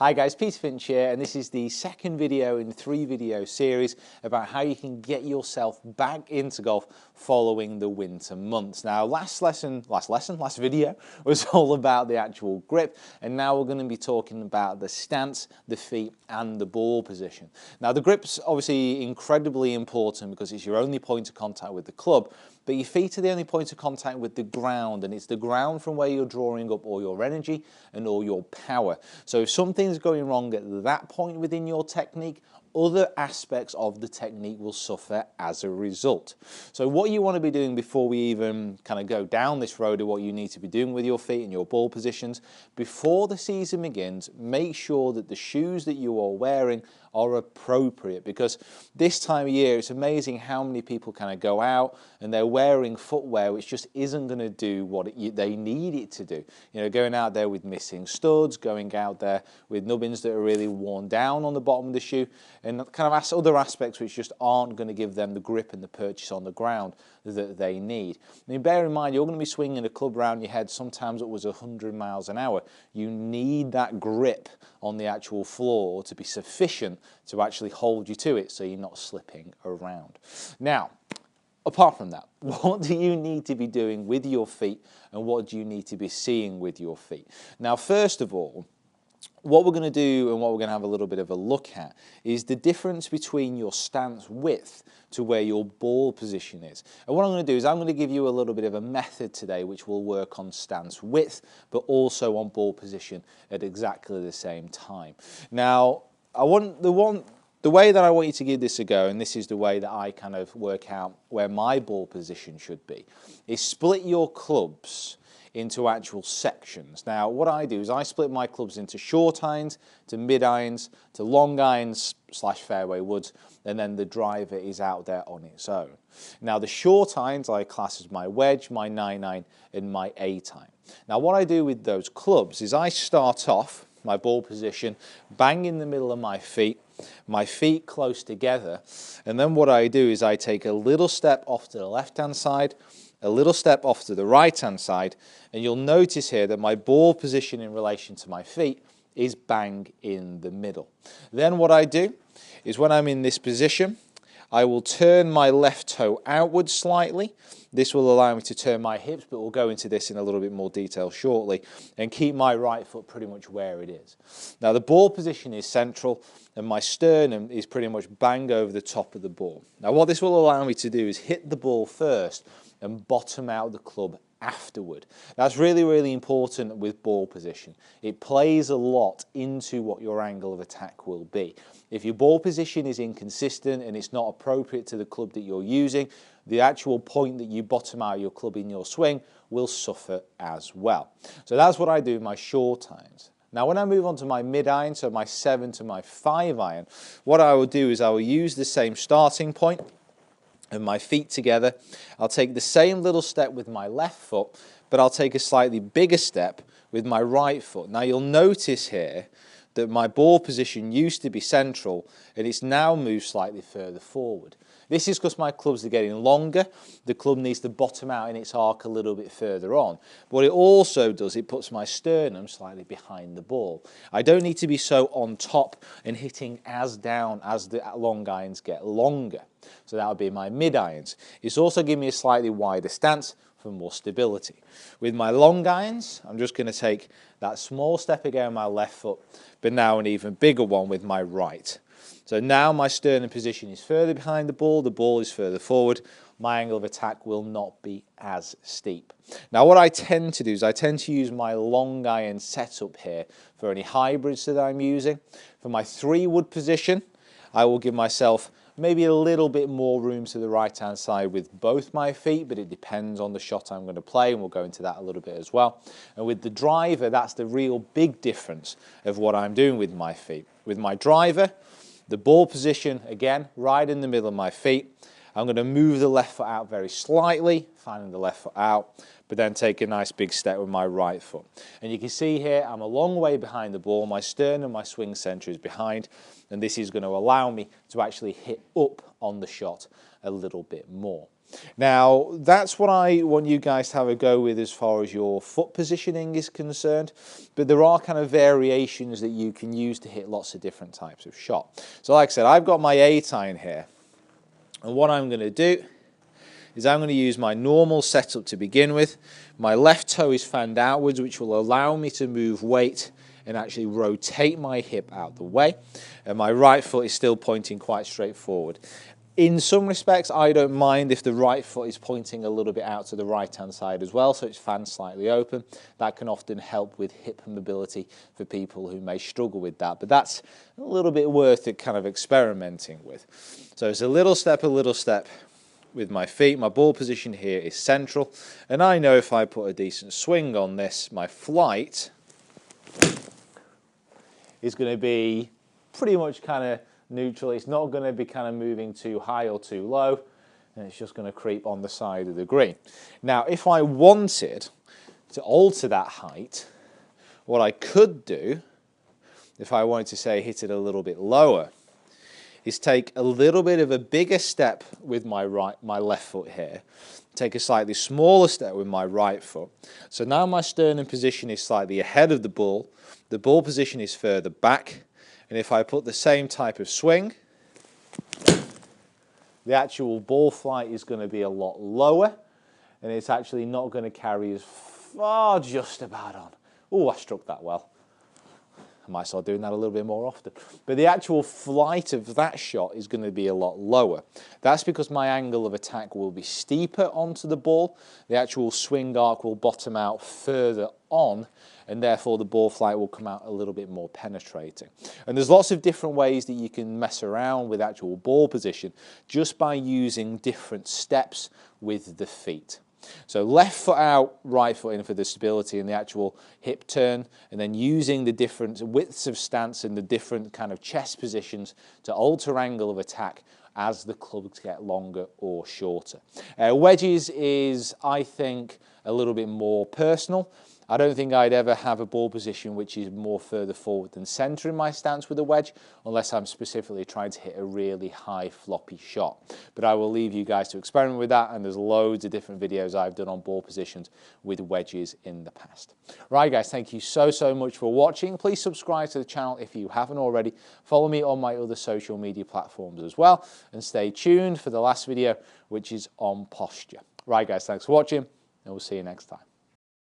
Hi guys, Peter Finch here, and this is the second video in the 3-video series about how you can get yourself back into golf following the winter months. Now, last video was all about the actual grip, and now we're going to be talking about the stance, the feet, and the ball position. Now, the grip's obviously incredibly important because it's your only point of contact with the club, but your feet are the only point of contact with the ground, and it's the ground from where you're drawing up all your energy and all your power. So if something's going wrong at that point within your technique, other aspects of the technique will suffer as a result. So what you want to be doing before we even kind of go down this road of what you need to be doing with your feet and your ball positions, before the season begins, make sure that the shoes that you are wearing are appropriate, because this time of year it's amazing how many people kind of go out and they're wearing footwear which just isn't going to do what they need it to do. You know, going out there with missing studs, going out there with nubbins that are really worn down on the bottom of the shoe, and kind of other aspects which just aren't going to give them the grip and the purchase on the ground that they need. I mean, bear in mind, you're going to be swinging a club around your head sometimes upwards of 100 miles an hour. You need that grip on the actual floor to be sufficient to actually hold you to it so you're not slipping around. Now, apart from that, what do you need to be doing with your feet, and what do you need to be seeing with your feet? Now, first of all, what we're going to do and what we're going to have a little bit of a look at is the difference between your stance width to where your ball position is. And what I'm going to do is I'm going to give you a little bit of a method today which will work on stance width but also on ball position at exactly the same time. Now, the way that I want you to give this a go, and this is the way that I kind of work out where my ball position should be, is split your clubs into actual sections. Now, what I do is I split my clubs into short irons, to mid irons, to long irons / fairway woods, and then the driver is out there on its own. Now, the short irons I class as my wedge, my 9-iron, and my 8-iron. Now, what I do with those clubs is I start off my ball position bang in the middle of my feet close together, and then what I do is I take a little step off to the left-hand side, a little step off to the right-hand side, and you'll notice here that my ball position in relation to my feet is bang in the middle. Then what I do is when I'm in this position, I will turn my left toe outwards slightly. This will allow me to turn my hips, but we'll go into this in a little bit more detail shortly, and keep my right foot pretty much where it is. Now, the ball position is central, and my sternum is pretty much bang over the top of the ball. Now, what this will allow me to do is hit the ball first and bottom out the club afterward. That's really, really important with ball position. It plays a lot into what your angle of attack will be. If your ball position is inconsistent and it's not appropriate to the club that you're using, the actual point that you bottom out your club in your swing will suffer as well. So that's what I do with my short irons. Now, when I move on to my mid-iron, so my 7 to my 5-iron, what I will do is I will use the same starting point and my feet together. I'll take the same little step with my left foot, but I'll take a slightly bigger step with my right foot. Now, you'll notice here that my ball position used to be central and it's now moved slightly further forward. This is because my clubs are getting longer. The club needs to bottom out in its arc a little bit further on. But what it also does, it puts my sternum slightly behind the ball. I don't need to be so on top and hitting as down as the long irons get longer. So that would be my mid irons. It's also giving me a slightly wider stance for more stability. With my long irons, I'm just going to take that small step again with my left foot, but now an even bigger one with my right. So now my sternum position is further behind the ball is further forward, my angle of attack will not be as steep. Now, what I tend to do is I tend to use my long iron setup here for any hybrids that I'm using. For my 3-wood position, I will give myself maybe a little bit more room to the right-hand side with both my feet, but it depends on the shot I'm going to play, and we'll go into that a little bit as well. And with the driver, that's the real big difference of what I'm doing with my feet. With my driver, the ball position, again, right in the middle of my feet. I'm going to move the left foot out very slightly, finding the left foot out, but then take a nice big step with my right foot. And you can see here, I'm a long way behind the ball. My sternum, my swing center is behind, and this is going to allow me to actually hit up on the shot a little bit more. Now, that's what I want you guys to have a go with as far as your foot positioning is concerned, but there are kind of variations that you can use to hit lots of different types of shot. So like I said, I've got my 8-iron here, and what I'm going to do is I'm going to use my normal setup to begin with. My left toe is fanned outwards, which will allow me to move weight and actually rotate my hip out the way, and my right foot is still pointing quite straight forward. In some respects, I don't mind if the right foot is pointing a little bit out to the right-hand side as well, so it's fanned slightly open. That can often help with hip mobility for people who may struggle with that, but that's a little bit worth it kind of experimenting with. So it's a little step with my feet. My ball position here is central, and I know if I put a decent swing on this, my flight is going to be pretty much kind of neutral. It's not going to be kind of moving too high or too low, and it's just going to creep on the side of the green. Now, if I wanted to alter that height, what I could do, if I wanted to say hit it a little bit lower, is take a little bit of a bigger step with my left foot here, take a slightly smaller step with my right foot. So now my sternum position is slightly ahead of the ball position is further back, and if I put the same type of swing, the actual ball flight is going to be a lot lower, and it's actually not going to carry as far, just about on. Oh, I struck that well. I might start doing that a little bit more often. But the actual flight of that shot is going to be a lot lower. That's because my angle of attack will be steeper onto the ball. The actual swing arc will bottom out further on, and therefore the ball flight will come out a little bit more penetrating. And there's lots of different ways that you can mess around with actual ball position just by using different steps with the feet. So left foot out, right foot in for the stability and the actual hip turn, and then using the different widths of stance and the different kind of chest positions to alter angle of attack as the clubs get longer or shorter. Wedges is, I think, a little bit more personal. I don't think I'd ever have a ball position which is more further forward than centre in my stance with a wedge, unless I'm specifically trying to hit a really high floppy shot. But I will leave you guys to experiment with that, and there's loads of different videos I've done on ball positions with wedges in the past. Right guys, thank you so much for watching. Please subscribe to the channel if you haven't already. Follow me on my other social media platforms as well, and stay tuned for the last video, which is on posture. Right guys, thanks for watching, and we'll see you next time.